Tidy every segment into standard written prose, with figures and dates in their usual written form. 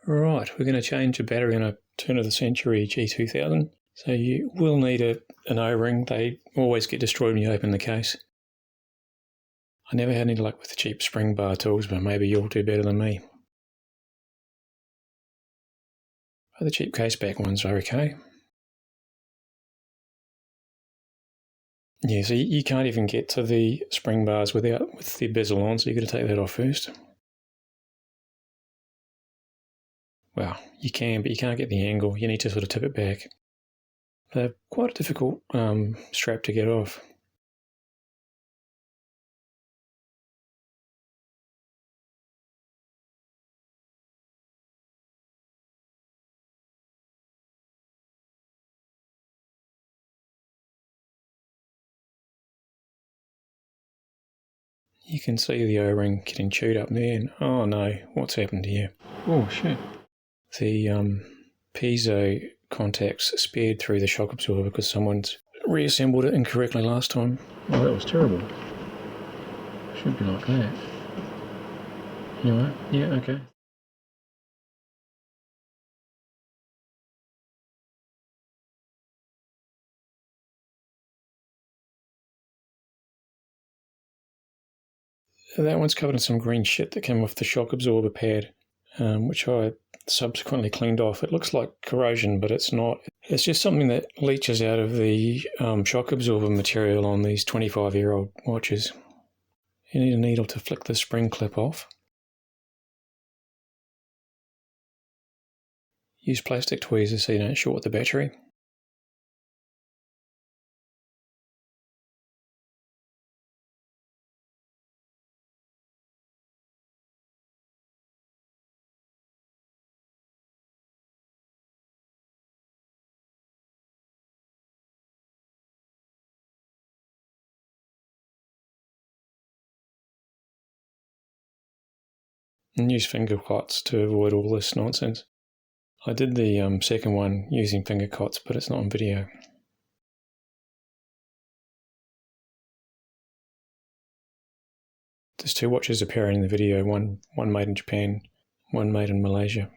Right, we're going to change a battery on a turn of the century G2000. So you will need an O-ring. They always get destroyed when you open the case. I never had any luck with the cheap spring bar tools, but maybe you'll do better than me. But the cheap Caseback ones are okay. Yeah, so you can't even get to the spring bars with the bezel on, so you've got to take that off first. Well, you can, but you can't get the angle. You need to sort of tip it back. They're quite a difficult strap to get off. You can see the O-ring getting chewed up there, and oh no, what's happened here? Oh shit. The piezo contacts spared through the shock absorber because someone's reassembled it incorrectly last time. Oh, that was terrible. Should be like that. Anyway, yeah, okay. That one's covered in some green shit that came off the shock absorber pad, which I subsequently cleaned off. It looks like corrosion, but it's not. It's just something that leaches out of the shock absorber material on these 25-year-old watches. You need a needle to flick the spring clip off. Use plastic tweezers so you don't short the battery. And use finger cots to avoid all this nonsense. I did the second one using finger cots, but it's not on video. There's two watches appearing in the video, one made in Japan, one made in Malaysia.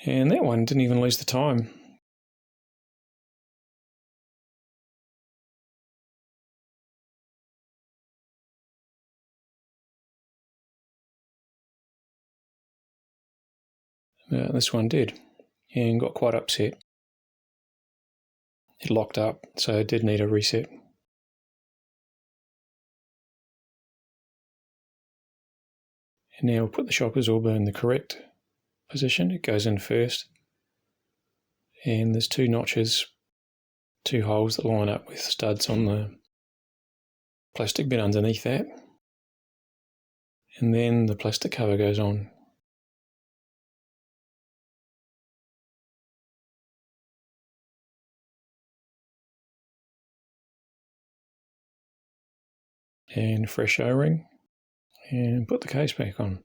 And that one didn't even lose the time. This one did, and got quite upset. It locked up, so it did need a reset. And now we'll put the shock absorber in the correct position. It goes in first, and there's two notches, two holes that line up with studs on the plastic bit underneath that, and then the plastic cover goes on. And fresh O-ring, and put the case back on.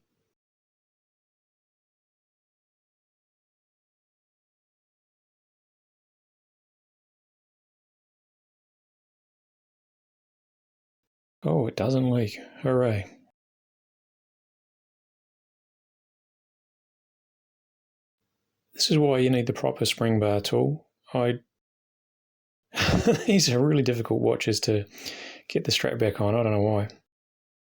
Oh, it doesn't leak. Hooray. This is why you need the proper spring bar tool. These are really difficult watches to get the strap back on. I don't know why.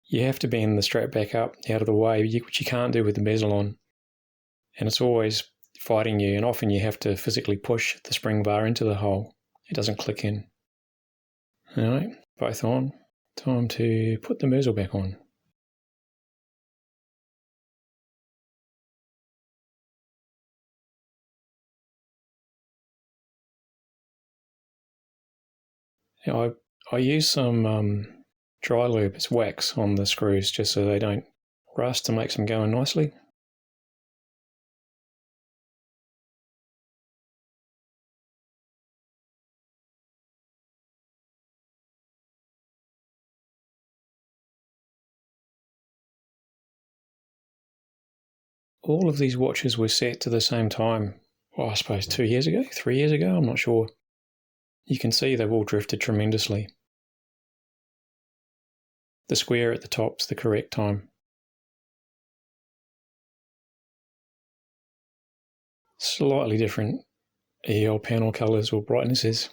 You have to bend the strap back up out of the way, which you can't do with the bezel on. And it's always fighting you, and often you have to physically push the spring bar into the hole. It doesn't click in. Alright, both on. Time to put the bezel back on. Now, I use some dry lube, it's wax, on the screws just so they don't rust and makes them go in nicely. All of these watches were set to the same time, well, I suppose 2 years ago, 3 years ago, I'm not sure. You can see they've all drifted tremendously. The square at the top's the correct time. Slightly different EL panel colours or brightnesses.